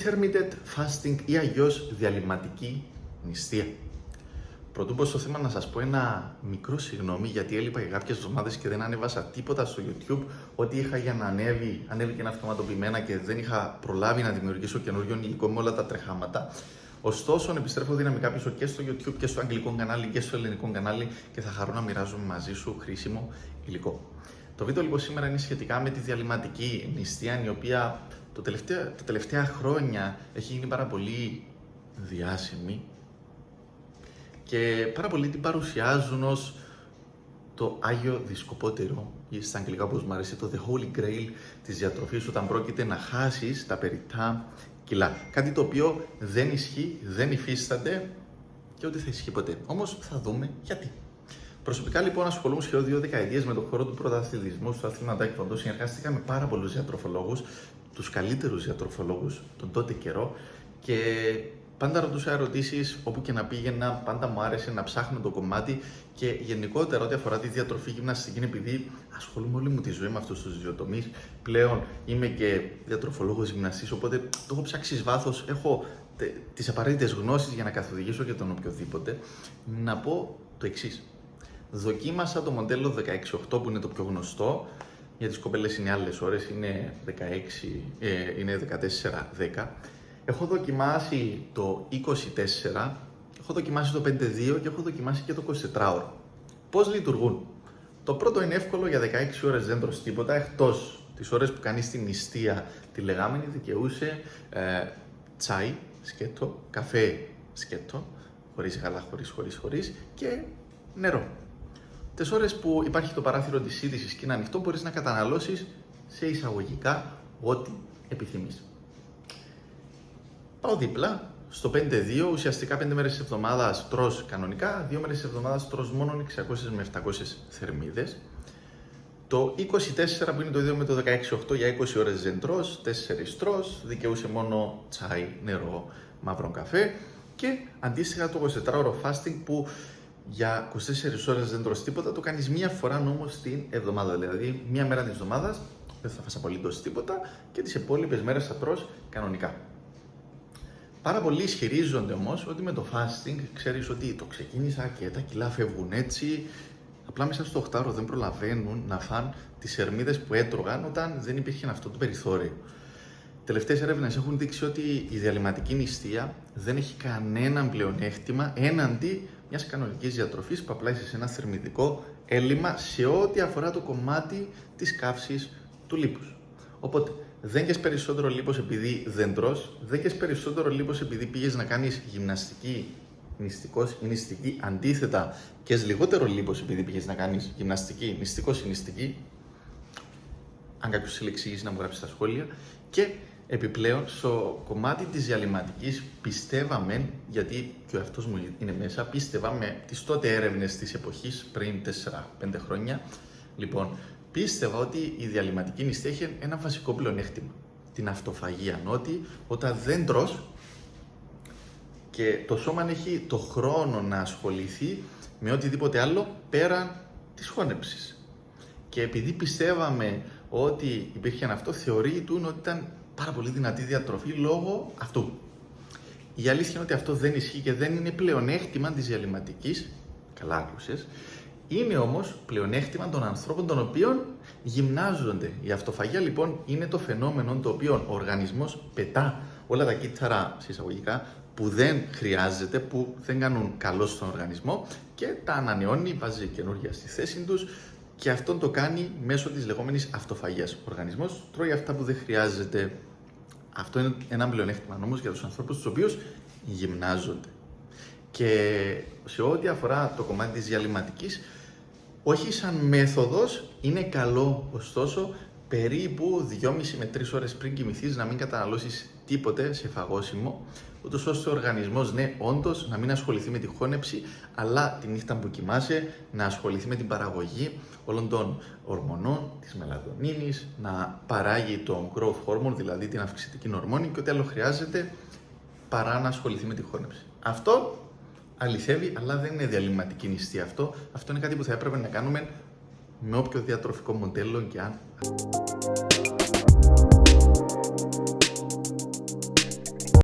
intermittent fasting ή αλλιώς διαλυματική νηστεία. Πρωτού πω στο θέμα, να σας πω ένα μικρό συγγνώμη, γιατί έλειπα για κάποιες εβδομάδες και δεν ανέβασα τίποτα στο YouTube. Ό,τι είχα για να ανέβηκε αυτοματοποιημένα και δεν είχα προλάβει να δημιουργήσω καινούριο υλικό με όλα τα τρεχάματα. Ωστόσο, επιστρέφω δυναμικά πίσω και στο YouTube και στο αγγλικό κανάλι και στο ελληνικό κανάλι και θα χαρώ να μοιράζομαι μαζί σου χρήσιμο υλικό. Το βίντεο λοιπόν σήμερα είναι σχετικά με τη διαλυματική νηστεία, η οποία τα τελευταία χρόνια έχει γίνει πάρα πολύ διάσημη και πάρα πολλοί την παρουσιάζουν ως το Άγιο Δισκοπότερο ή στα αγγλικά, όπως μου αρέσει, το The Holy Grail της διατροφής, όταν πρόκειται να χάσεις τα περιττά κιλά. Κάτι το οποίο δεν ισχύει, δεν υφίσταται και ούτε θα ισχύει ποτέ. Όμως θα δούμε γιατί. Προσωπικά λοιπόν ασχολούμαι σχεδόν 2 δεκαετίες με τον χώρο του πρωταθλητισμού στο άθλημα τάικβοντο. Συνεργάστηκα με πάρα πολλούς διατροφολόγους, τους καλύτερους διατροφολόγους τον τότε καιρό, και πάντα ρωτούσα ερωτήσεις όπου και να πήγαινα. Πάντα μου άρεσε να ψάχνω το κομμάτι και γενικότερα ό,τι αφορά τη διατροφή, γυμναστική, επειδή ασχολούμαι όλη μου τη ζωή με αυτούς τους δύο τομείς. Πλέον είμαι και διατροφολόγος γυμναστής, οπότε το έχω ψάξει εις βάθος. Έχω τις απαραίτητες γνώσεις για να καθοδηγήσω και τον οποιοδήποτε. Να πω το εξής. Δοκίμασα το μοντέλο 16-8 που είναι το πιο γνωστό. Για τις κοπέλες είναι άλλες ώρες, είναι 14-10. Έχω δοκιμάσει το 24, έχω δοκιμάσει το 5-2 και έχω δοκιμάσει και το 24ωρο. Πώς λειτουργούν? Το πρώτο είναι εύκολο, για 16 ώρες δεν τρως τίποτα, εκτός τις ώρες που κάνεις την νηστεία τη λεγάμενη, δικαιούσε τσάι σκέτο, καφέ σκέτο, χωρίς γάλα, χωρίς και νερό. Τις ώρες που υπάρχει το παράθυρο της σύντησης και είναι ανοιχτό, μπορείς να καταναλώσεις σε εισαγωγικά ό,τι επιθυμείς. Πάω δίπλα στο 5-2, ουσιαστικά 5 μέρες της εβδομάδας τρως κανονικά, 2 μέρες της εβδομάδας τρως μόνο 600 με 700 θερμίδες. Το 24 που είναι το ίδιο με το 16-8, για 20 ώρες δεν τρως, 4 τρως, δικαιούσε μόνο τσάι, νερό, μαύρο καφέ, και αντίστοιχα το 24ωρο fasting που για 24 ώρες δεν τρως τίποτα, το κάνεις μία φορά όμως την εβδομάδα, δηλαδή μία μέρα της εβδομάδας δεν θα φας απολύτως τίποτα και τις υπόλοιπες μέρες θα τρως κανονικά. Πάρα πολλοί ισχυρίζονται όμως ότι με το fasting, ξέρεις ότι το ξεκίνησα και τα κιλά φεύγουν έτσι, απλά μέσα στο 8ωρο δεν προλαβαίνουν να φαν τις θερμίδες που έτρωγαν όταν δεν υπήρχε αυτό το περιθώριο. Τελευταίες έρευνες έχουν δείξει ότι η διαλυματική νηστεία δεν έχει κανέναν πλεονέκτημα έναντι μιας κανονικής διατροφής που απλά είσαι σε ένα θερμιδικό έλλειμμα σε ό,τι αφορά το κομμάτι της καύσης του λίπους. Οπότε, δεν καίς περισσότερο λίπος επειδή δεν τρως, δεν καίς περισσότερο λίπος επειδή πήγες να κάνεις γυμναστική, νηστικός ή νηστική. Αντίθετα, καίς λιγότερο λίπος επειδή πήγες να κάνεις γυμναστική, νηστικός ή νηστική. Αν κάποιος θέλει εξήγηση να μου γράψει στα σχόλια. Και επιπλέον, στο κομμάτι της διαλυματικής πιστεύαμε, γιατί και ο εαυτός μου είναι μέσα, πίστευαμε τις τότε έρευνες της εποχής πριν 4-5 χρόνια. Λοιπόν, πίστευα ότι η διαλυματική νηστεία έχει ένα βασικό πλεονέκτημα, την αυτοφαγία. Ότι όταν δεν τρως και το σώμα έχει το χρόνο να ασχοληθεί με οτιδήποτε άλλο πέραν της χώνεψης. Και επειδή πιστεύαμε ότι υπήρχε αυτό, θεωρείται ότι ήταν πάρα πολύ δυνατή διατροφή λόγω αυτού. Η αλήθεια είναι ότι αυτό δεν ισχύει και δεν είναι πλεονέκτημα της διαλυματικής. Καλά άκουσες. Είναι όμως πλεονέκτημα των ανθρώπων των οποίων γυμνάζονται. Η αυτοφαγία λοιπόν είναι το φαινόμενο το οποίο ο οργανισμός πετά όλα τα κύτταρα συσσαγωγικά που δεν χρειάζεται, που δεν κάνουν καλό στον οργανισμό, και τα ανανεώνει, βάζει καινούργια στη θέση τους, και αυτό το κάνει μέσω της λεγόμενης αυτοφαγίας. Ο οργανισμός τρώει αυτά που δεν χρειάζεται. Αυτό είναι ένα πλεονέκτημα όμως για τους ανθρώπους τους οποίους γυμνάζονται. Και σε ό,τι αφορά το κομμάτι της διαλυματικής, όχι σαν μέθοδος, είναι καλό, ωστόσο περίπου 2,5 με 3 ώρες πριν κοιμηθείς να μην καταναλώσεις τίποτε σε φαγόσιμο, ούτως ώστε ο οργανισμός, ναι, όντως να μην ασχοληθεί με τη χώνεψη, αλλά τη νύχτα που κοιμάσαι να ασχοληθεί με την παραγωγή όλων των ορμονών, της μελατονίνης, να παράγει το growth hormone, δηλαδή την αυξητική ορμόνη, και ό,τι άλλο χρειάζεται παρά να ασχοληθεί με τη χώνεψη. Αυτό αληθεύει, αλλά δεν είναι διαλυματική νηστεία αυτό. Αυτό είναι κάτι που θα έπρεπε να κάνουμε με όποιο διατροφικό μοντέλο και αν.